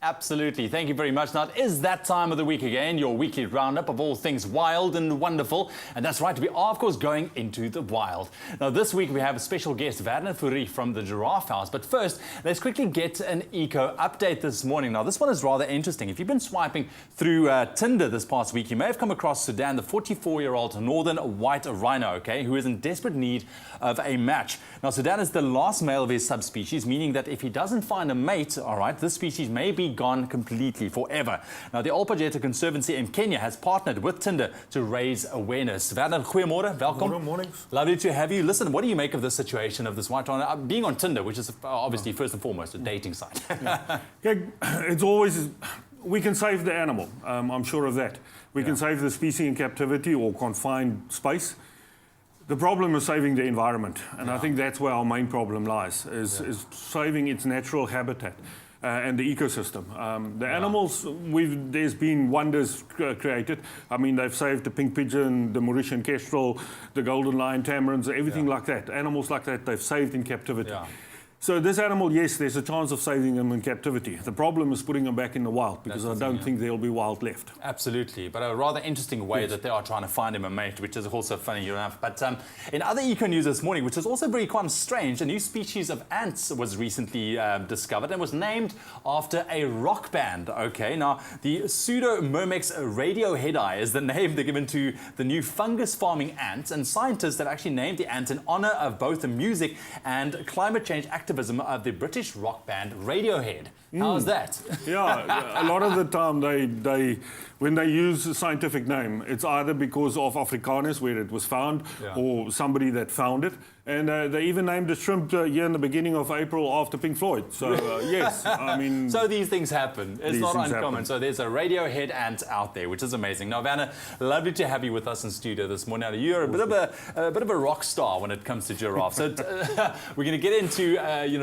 Absolutely. Thank you very much. Now, it is that time of the week again, your weekly roundup of all things wild and wonderful. And that's right, we are, of course, going into the wild. Now, this week we have a special guest, Werner Fourie from the Giraffehouse. But first, let's quickly get an eco update this morning. Now, this one is rather interesting. If you've been swiping through Tinder this past week, you may have come across Sudan, the 44-year-old northern white rhino, okay, who is in desperate need of a match. Now, Sudan is the last male of his subspecies, meaning that if he doesn't find a mate, all right, this species may be gone completely, forever. Now, the Olpajeta Conservancy in Kenya has partnered with Tinder to raise awareness. Werner, goeiemorgen, welcome. Good morning. Lovely to have you. Listen, what do you make of the situation of this white rhino being on Tinder, which is obviously first and foremost a dating site? Yeah, it's always, we can save the animal, I'm sure of that. We can save the species in captivity or confined space. The problem is saving the environment, and I think that's where our main problem lies, is saving its natural habitat. And the ecosystem. The animals, there's been wonders created. I mean, they've saved the pink pigeon, the Mauritian kestrel, the golden lion tamarins, everything like that. Animals like that, they've saved in captivity. Yeah. So this animal, yes, there's a chance of saving them in captivity. The problem is putting them back in the wild, because I don't think there'll be wild left. Absolutely, but a rather interesting way that they are trying to find him a mate, which is also funny enough. But in other eco news this morning, which is also very quite strange, a new species of ants was recently discovered and was named after a rock band. Okay, now the Pseudomyrmex radioheadi is the name they're given to the new fungus farming ants, and scientists have actually named the ant in honor of both the music and climate change activism of the British rock band Radiohead. How's that? Yeah, a lot of the time when they use a scientific name, it's either because of Afrikaners, where it was found, or somebody that found it. And they even named a shrimp here in the beginning of April after Pink Floyd. So, yes, I mean... So these things happen. It's not uncommon. So there's a Radiohead ant out there, which is amazing. Now, Werner, lovely to have you with us in studio this morning. Now, you're a bit of a rock star when it comes to giraffes. So we're going to get into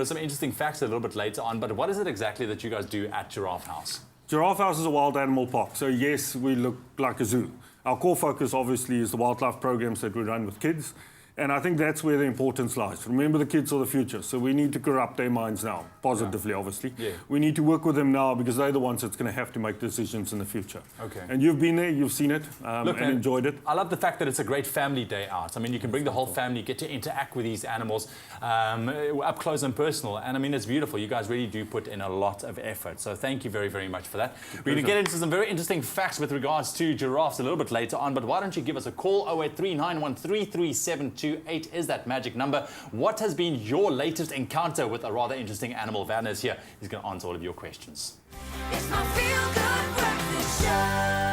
some interesting facts a little bit later on. But what is it exactly that you guys do at Giraffehouse? Giraffehouse is a wild animal park. So, yes, we look like a zoo. Our core focus, obviously, is the wildlife programs that we run with kids. And I think that's where the importance lies. Remember, the kids are the future, so we need to corrupt their minds now, positively, obviously. Yeah. We need to work with them now, because they're the ones that's going to have to make decisions in the future. Okay. And you've been there, you've seen it, and enjoyed it. I love the fact that it's a great family day out. I mean, you can bring the whole family, get to interact with these animals up close and personal. And I mean, it's beautiful. You guys really do put in a lot of effort. So thank you very, very much for that. We're going to get into some very interesting facts with regards to giraffes a little bit later on. But why don't you give us a call? 0839133728 is that magic number. What has been your latest encounter with a rather interesting animal? Werner's here. He's going to answer all of your questions. It's my feel-good breakfast show.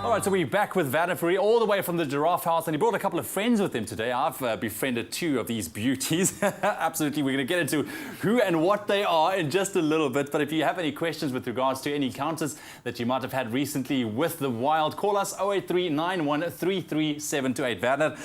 All right, so we're back with Werner Fourie all the way from the Giraffehouse, and he brought a couple of friends with him today. I've befriended two of these beauties. Absolutely, we're going to get into who and what they are in just a little bit. But if you have any questions with regards to any encounters that you might have had recently with the wild, call us 0839133728. Werner,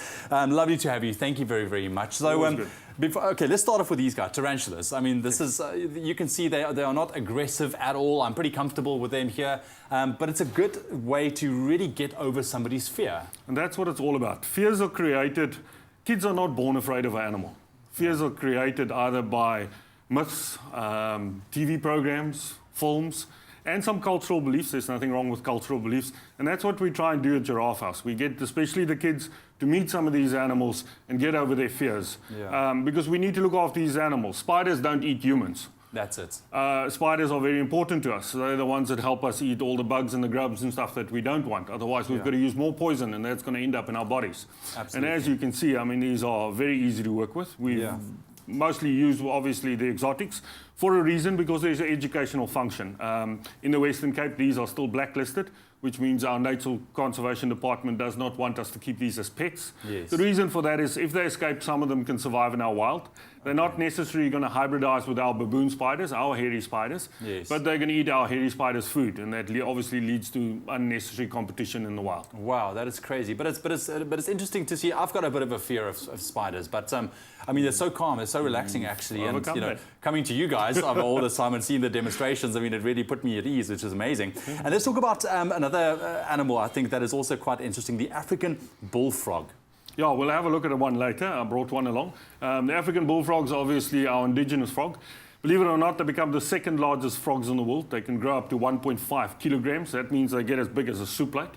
lovely to have you. Thank you very, very much. So, okay, let's start off with these guys, tarantulas. I mean, this is, you can see they are not aggressive at all. I'm pretty comfortable with them here. But it's a good way to really get over somebody's fear. And that's what it's all about. Fears are created. Kids are not born afraid of an animal. Fears are created either by myths, TV programs, films, and some cultural beliefs. There's nothing wrong with cultural beliefs. And that's what we try and do at Giraffehouse. We get especially the kids to meet some of these animals and get over their fears. Yeah. Because we need to look after these animals. Spiders don't eat humans. That's it. Spiders are very important to us. They're the ones that help us eat all the bugs and the grubs and stuff that we don't want. Otherwise, we've got to use more poison, and that's going to end up in our bodies. Absolutely. And as you can see, I mean, these are very easy to work with. We've mostly used, obviously, the exotics for a reason, because there's an educational function. In the Western Cape, these are still blacklisted, which means our Nature Conservation Department does not want us to keep these as pets. Yes. The reason for that is if they escape, some of them can survive in our wild. They're not necessarily going to hybridize with our baboon spiders, our hairy spiders, but they're going to eat our hairy spiders' food, and that obviously leads to unnecessary competition in the wild. Wow, that is crazy. But it's interesting to see. I've got a bit of a fear of spiders, but I mean, they're so calm, they're so relaxing actually, and coming to you guys all this time and seeing the demonstrations, I mean, it really put me at ease, which is amazing. And let's talk about another animal I think that is also quite interesting, the African bullfrog. Yeah, we'll have a look at one later. I brought one along. The African bullfrog is obviously our indigenous frog. Believe it or not, they become the second largest frogs in the world. They can grow up to 1.5 kilograms. That means they get as big as a soup plate.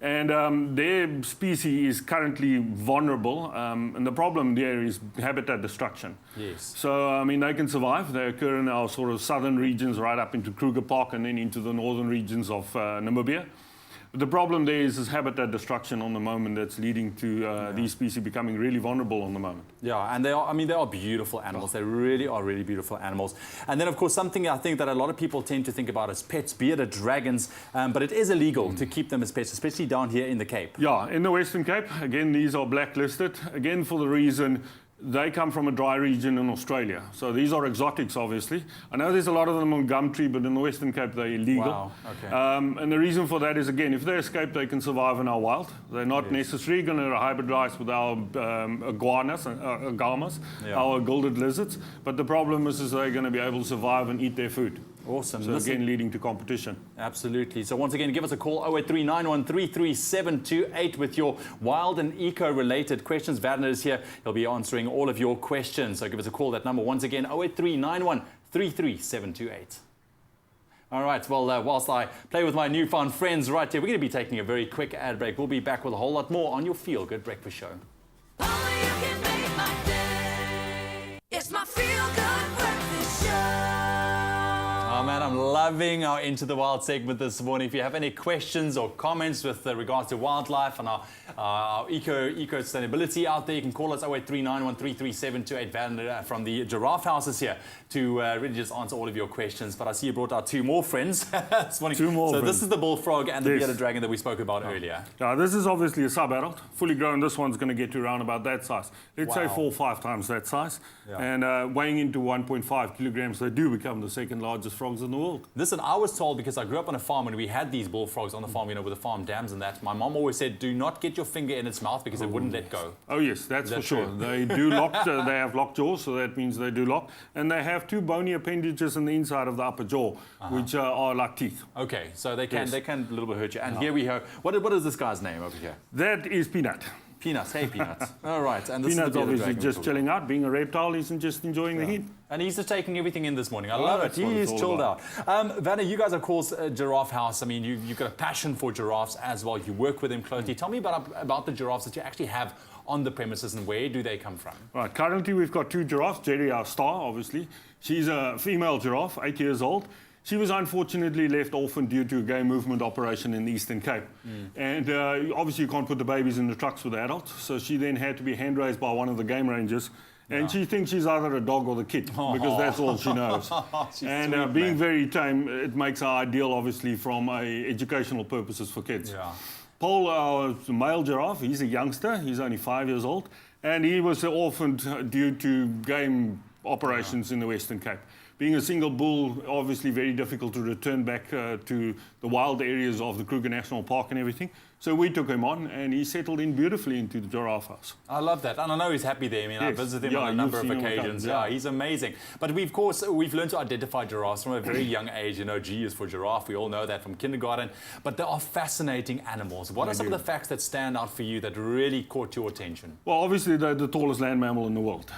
And their species is currently vulnerable, and the problem there is habitat destruction. Yes. So, I mean, they can survive. They occur in our sort of southern regions, right up into Kruger Park, and then into the northern regions of Namibia. But the problem there is habitat destruction on the moment that's leading to these species becoming really vulnerable on the moment. Yeah, and they are, I mean, they are beautiful animals. They really are really beautiful animals. And then, of course, something I think that a lot of people tend to think about as pets, bearded dragons, but it is illegal to keep them as pets, especially down here in the Cape. Yeah, in the Western Cape, again, these are blacklisted, again, for the reason they come from a dry region in Australia. So these are exotics, obviously. I know there's a lot of them on Gumtree, but in the Western Cape, they're illegal. Wow, okay. And the reason for that is, again, if they escape, they can survive in our wild. They're not necessarily going to hybridize with our iguanas, agamas, our gilded lizards. But the problem is they're going to be able to survive and eat their food. Awesome. So again, leading to competition. Absolutely. So once again, give us a call, 0839133728 with your wild and eco-related questions. Werner is here. He'll be answering all of your questions. So give us a call. That number, once again, 0839133728. All right. Well, whilst I play with my newfound friends right here, we're going to be taking a very quick ad break. We'll be back with a whole lot more on your Feel Good Breakfast Show. Only you can make my day. It's my Feel Good Breakfast Show. Oh man, I'm loving our Into the Wild segment this morning. If you have any questions or comments with regards to wildlife and our eco-sustainability out there, you can call us 0839133728. Werner from the Giraffehouse is here to really just answer all of your questions. But I see you brought out two more friends this morning. Two more friends. This is the bullfrog and the bearded dragon that we spoke about earlier. Yeah, this is obviously a sub-adult. Fully grown, this one's going to get to around about that size. Let's say 4 or 5 times that size. Yeah. And weighing into 1.5 kilograms, they do become the second largest frogs in the world. Listen, I was told, because I grew up on a farm and we had these bullfrogs on the farm, you know, with the farm dams and that, my mom always said, do not get your finger in its mouth because it wouldn't let go. Oh yes, that's for sure. true? They do lock, they have locked jaws, so that means they do lock. And they have 2 bony appendages in the inside of the upper jaw, which are like teeth. Okay, so they can a little bit hurt you. And here we go. What is this guy's name over here? That is Peanut. Peanuts. Hey, Peanuts. All right. And this Peanut's is the obviously just chilling out. Being a reptile, he's just enjoying the heat. And he's just taking everything in this morning. I love it. That's what He it's is all chilled about. out. Werner, you guys are, of course, Giraffehouse. I mean, you've got a passion for giraffes as well. You work with them closely. Tell me about the giraffes that you actually have on the premises and where do they come from? Right, currently we've got 2 giraffes. Jerry, our star, obviously. She's a female giraffe, 8 years old. She was unfortunately left orphaned due to a game movement operation in the Eastern Cape. And obviously you can't put the babies in the trucks with the adults, so she then had to be hand-raised by one of the game rangers. And she thinks she's either a dog or the kid, because that's all she knows. And sweet, being man. very tame, it makes her ideal, obviously, from educational purposes for kids. Yeah. Paul, our male giraffe, he's a youngster. He's only 5 years old. And he was orphaned due to game operations in the Western Cape. Being a single bull, obviously very difficult to return back to the wild areas of the Kruger National Park and everything. So we took him on, and he settled in beautifully into the Giraffehouse. I love that. And I know he's happy there. I mean, I Yes. visited him Yeah, on a you've number of seen him occasions. come, yeah. Yeah, he's amazing. But we've learned to identify giraffes from a very young age. You know, G is for giraffe. We all know that from kindergarten. But they are fascinating animals. What are some of the facts that stand out for you that really caught your attention? Well, obviously, they're the tallest land mammal in the world.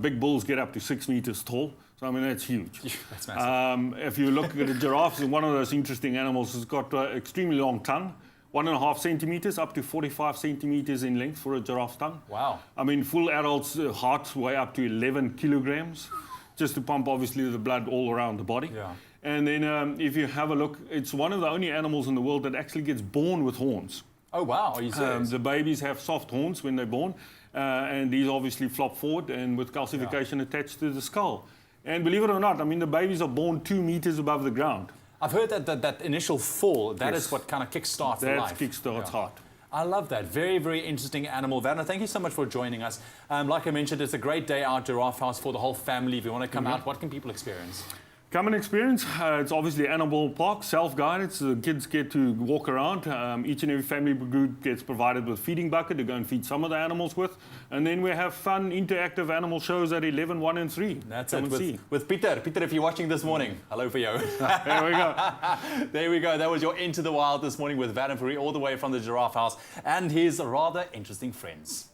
Big bulls get up to 6 meters tall. So, I mean, that's huge. That's massive. If you look at the giraffes, one of those interesting animals. It's got extremely long tongue, 1.5 centimeters up to 45 centimeters in length for a giraffe's tongue. Wow. I mean, full adults' hearts weigh up to 11 kilograms, just to pump, obviously, the blood all around the body. Yeah. And then if you have a look, it's one of the only animals in the world that actually gets born with horns. Oh, wow. Are you serious? The babies have soft horns when they're born, and these obviously flop forward and with calcification attached to the skull. And believe it or not, I mean, the babies are born 2 meters above the ground. I've heard that initial fall, that is what kind of kickstarts the life. That kickstarts heart. I love that. Very, very interesting animal. Werner, thank you so much for joining us. Like I mentioned, it's a great day out, Giraffehouse, for the whole family. If you want to come out, what can people experience? Come and experience. It's obviously animal park, self-guided, so the kids get to walk around. Each and every family group gets provided with feeding bucket to go and feed some of the animals with. And then we have fun, interactive animal shows at 11, 1 and 3. That's Come it, and see. with Peter. Peter, if you're watching this morning, hello for you. There we go. There we go. That was your Into the Wild this morning with Werner Fourie, all the way from the Giraffehouse and his rather interesting friends.